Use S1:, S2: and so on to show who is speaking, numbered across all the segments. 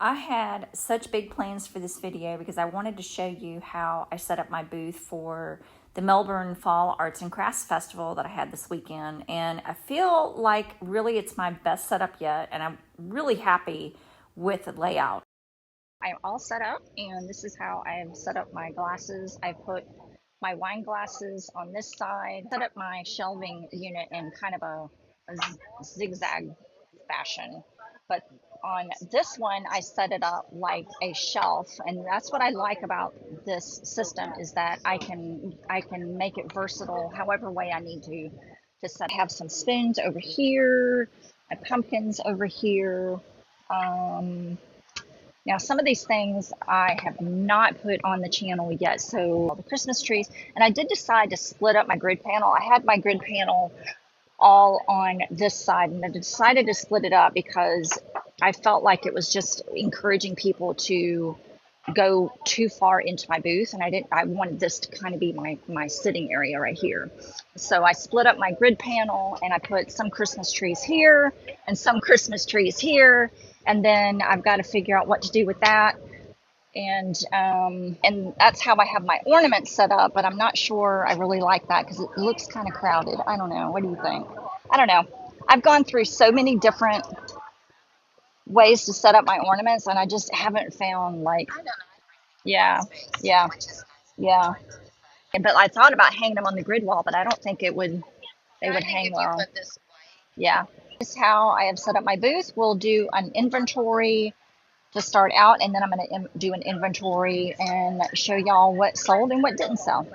S1: I had such big plans for this video because I wanted to show you how I set up my booth for the Melbourne Fall Arts and Crafts Festival that I had this weekend. And I feel like really it's my best setup yet, and I'm really happy with the layout. I'm all set up, and this is how I've set up my glasses. I put my wine glasses on this side, set up my shelving unit in kind of a zigzag fashion. But on this one, I set it up like a shelf, and that's what I like about this system, is that I can make it versatile however way I need to set. I have some spoons over here, my pumpkins over here. Now, some of these things I have not put on the channel yet, so the Christmas trees, and I did decide to split up my grid panel. I had my grid panel all on this side, and I decided to split it up because I felt like it was just encouraging people to go too far into my booth, and I wanted this to kind of be my sitting area right here. So I split up my grid panel, and I put some Christmas trees here and some Christmas trees here, and then I've got to figure out what to do with that. And that's how I have my ornaments set up, but I'm not sure I really like that because it looks kind of crowded. I don't know. What do you think? I don't know. I've gone through so many different ways to set up my ornaments, and I just haven't found like, yeah. But I thought about hanging them on the grid wall, but I don't think they would hang well. Yeah. This is how I have set up my booth. We'll do an inventory to start out, and then I'm going to do an inventory and show y'all what sold and what didn't sell.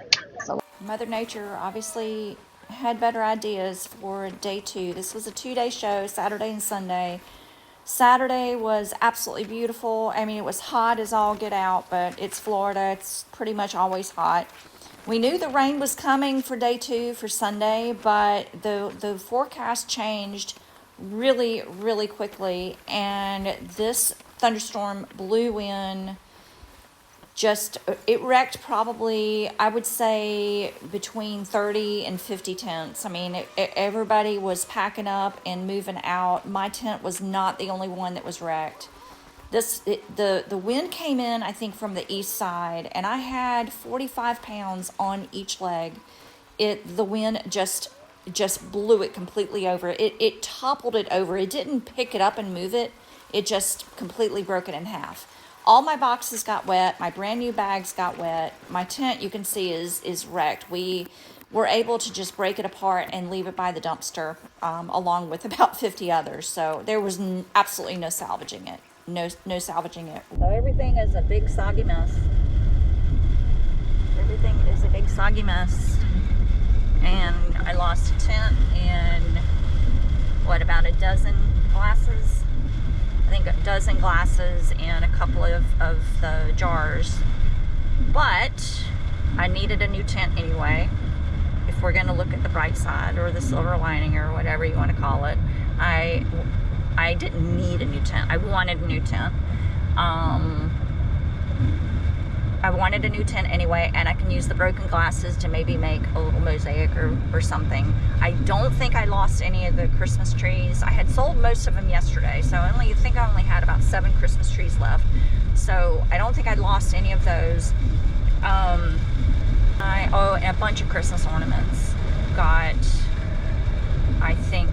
S1: So Mother Nature obviously had better ideas for day 2. This was a 2-day show, Saturday and Sunday. Saturday was absolutely beautiful. I mean, it was hot as all get out, but it's Florida. It's pretty much always hot. We knew the rain was coming for day 2 for Sunday, but the forecast changed really, really quickly, and this thunderstorm blew in. It wrecked probably, I would say, between 30 and 50 tents. I mean, everybody was packing up and moving out. My tent was not the only one that was wrecked. The wind came in, I think, from the east side, and I had 45 pounds on each leg. The wind just blew it completely over. It toppled it over. It didn't pick it up and move it. It just completely broke it in half. All my boxes got wet. My brand new bags got wet. My tent, you can see, is wrecked. We were able to just break it apart and leave it by the dumpster, along with about 50 others. So there was absolutely no salvaging it. No salvaging it. So everything is a big soggy mess. Everything is a big soggy mess. And I lost a tent and about a dozen glasses. I think a dozen glasses and a couple of the jars. But I needed a new tent anyway. If we're going to look at the bright side or the silver lining or whatever you want to call it, I didn't need a new tent. I wanted a new tent. I wanted a new tent anyway, and I can use the broken glasses to maybe make a little mosaic or something. I don't think I lost any of the Christmas trees. I had sold most of them yesterday, so I think I only had about 7 Christmas trees left. So I don't think I lost any of those. And a bunch of Christmas ornaments got, I think,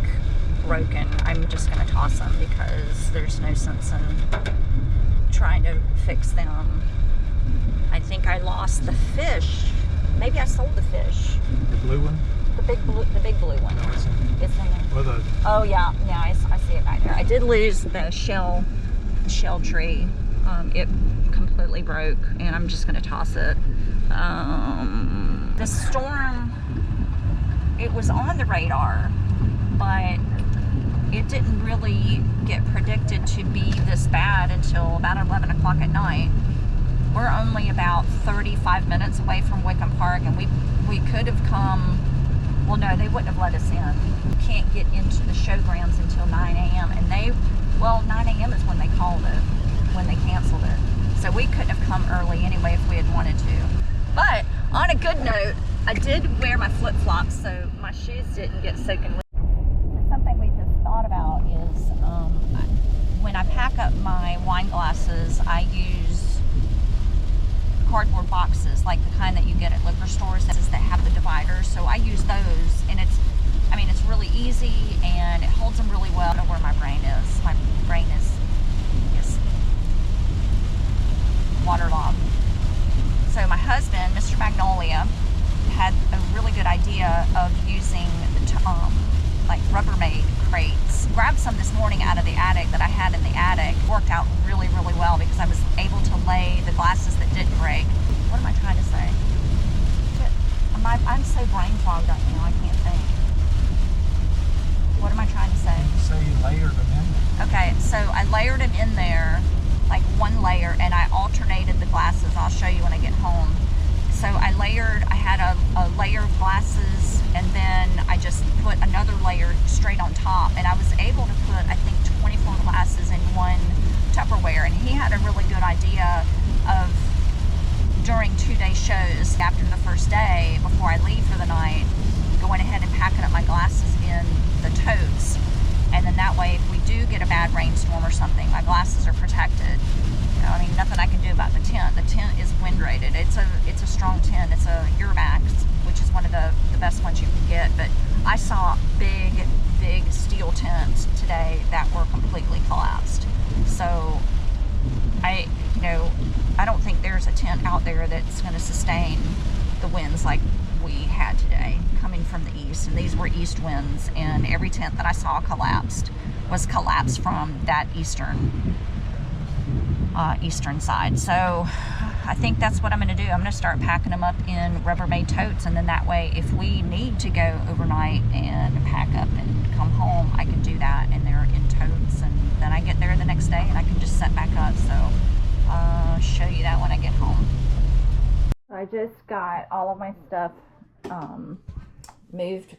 S1: broken. I'm just going to toss them because there's no sense in trying to fix them. I think I lost the fish. Maybe I sold the fish.
S2: The blue one?
S1: The big blue one.
S2: No, it's in
S1: there.
S2: there.
S1: Oh yeah, I see it right there. I did lose the shell tree. It completely broke, and I'm just going to toss it. The storm, it was on the radar, but it didn't really get predicted to be this bad until about 11 o'clock at night. We're only about 35 minutes away from Wickham Park, and we could have come, well, no, they wouldn't have let us in. You can't get into the showgrounds until 9 a.m. And 9 a.m. is when they called it, when they canceled it. So we couldn't have come early anyway if we had wanted to. But on a good note, I did wear my flip-flops so my shoes didn't get soaking wet. Something we just thought about is when I pack up my wine wine glasses, I use cardboard boxes, like the kind that you get at liquor stores that have the dividers. So I use those, and it's really easy and it holds them really well. I don't know where my brain is. My brain is waterlogged. So my husband, Mr. Magnolia, had a really good idea of using like Rubbermaid crates. Grabbed some this morning out of the attic that I had in the attic. Worked out really, really well because I was able to lay the glasses that didn't break. What am I trying to say? I'm so brain fogged right now, I can't think. What am I trying to say?
S2: So you layered them in there.
S1: Okay, so I layered them in there, like one layer, and I alternated the glasses. I'll show you when I get home. So I had a layer of glasses, and then I just put another layer straight on top, and I was able to put, I think, 24 glasses in one Tupperware. And he had a really good idea of, during 2-day shows, after the first day, before I leave for the night, going ahead and packing up my glasses in the totes. And then that way, if we do get a bad rainstorm or something, my glasses are protected. You know, I mean, nothing I can do about the tent. The tent is wind rated. It's a strong tent. It's a Euramax, which is one of the best ones you can get. But I saw big steel tents today that were completely collapsed. So I don't think there's a tent out there that's going to sustain the winds like we had today, coming from the east. And these were east winds, and every tent that I saw was collapsed from that eastern side. So I think that's what I'm going to do. I'm going to start packing them up in Rubbermaid totes, and then that way, if we need to go overnight and pack up and come home, I can do that, and they're in totes, and then I get there the next day and I can just set back up. So I'll show you that when I get home. I just got all of my stuff moved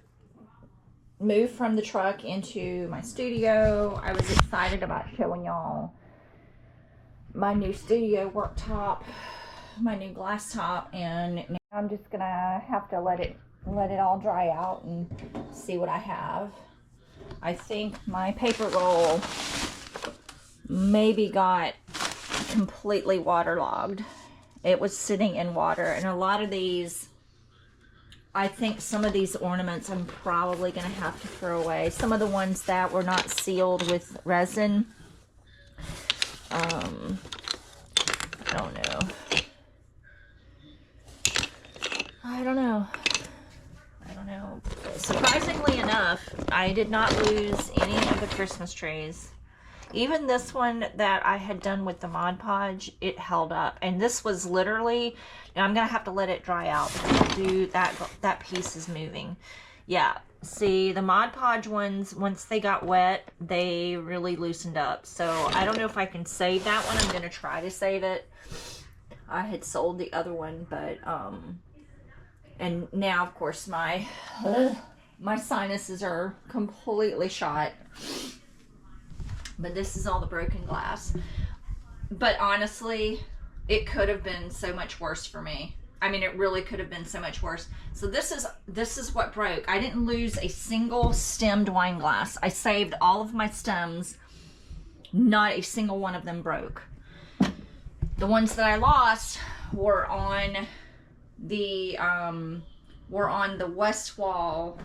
S1: from the truck into my studio. I was excited about showing y'all my new studio worktop, my new glass top, and now I'm just gonna have to let it all dry out and see what I have. I think my paper roll maybe got completely waterlogged. It was sitting in water, and a lot of these, I think some of these ornaments I'm probably going to have to throw away. Some of the ones that were not sealed with resin, I don't know. Surprisingly enough, I did not lose any of the Christmas trees. Even this one that I had done with the Mod Podge, it held up. And this was literally, and I'm going to have to let it dry out because that piece is moving. Yeah, see, the Mod Podge ones, once they got wet, they really loosened up. So I don't know if I can save that one. I'm going to try to save it. I had sold the other one, but, and now, of course, my sinuses are completely shot. But this is all the broken glass. But honestly, it could have been so much worse for me. I mean, it really could have been so much worse. So this is what broke. I didn't lose a single stemmed wine glass. I saved all of my stems. Not a single one of them broke. The ones that I lost were on the west wall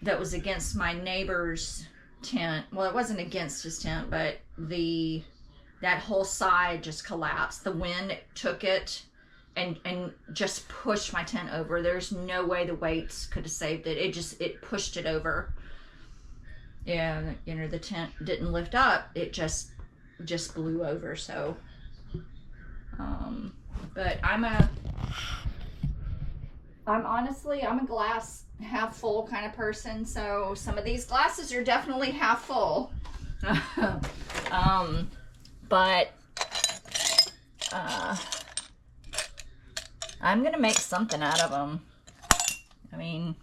S1: that was against my neighbor's tent. Well, it wasn't against his tent, but that whole side just collapsed. The wind took it and just pushed my tent over. There's no way the weights could have saved it. It pushed it over. And the tent didn't lift up. It just blew over. So but I'm honestly a glass half full kind of person, so some of these glasses are definitely half full. But I'm gonna make something out of them. I mean,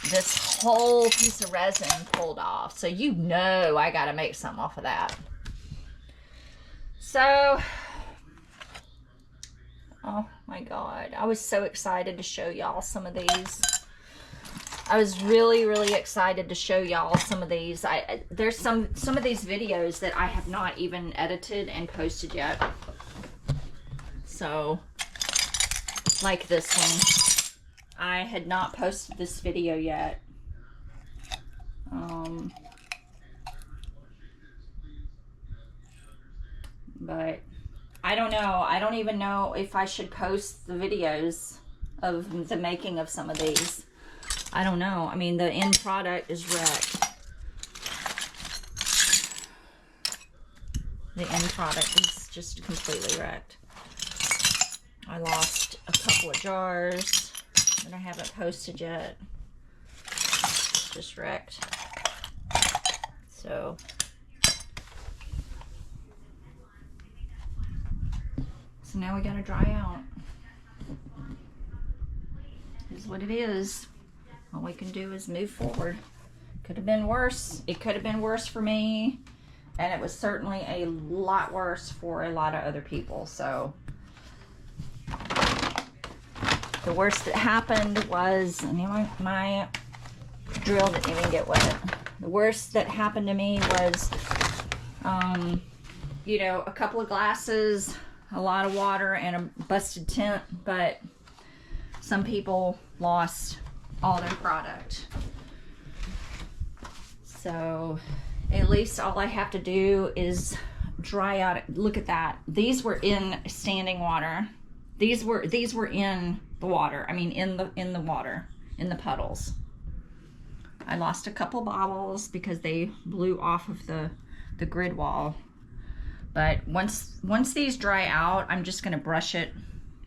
S1: this whole piece of resin pulled off, so I gotta make something off of that. So oh my god, I was so excited to show y'all some of these. I was really excited to show y'all some of these. There's some of these videos that I have not even edited and posted yet. So, like this one. I had not posted this video yet. But I don't know. I don't even know if I should post the videos of the making of some of these. I don't know. I mean, the end product is wrecked. The end product is just completely wrecked. I lost a couple of jars that I haven't posted yet. It's just wrecked. So now we gotta dry out. This is what it is. All we can do is move forward. Could have been worse. It could have been worse for me, and it was certainly a lot worse for a lot of other people. So the worst that happened was, I mean, my drill didn't even get wet. The worst that happened to me was, you know, a couple of glasses, a lot of water, and a busted tent. But some people lost all their product. So at least all I have to do is dry out. Look at that. These were in standing water. These were in the water. I mean, in the water, in the puddles. I lost a couple bottles because they blew off of the grid wall. But once these dry out, I'm just gonna brush it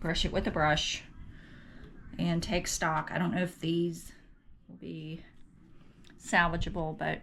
S1: with a brush and take stock. I don't know if these will be salvageable, but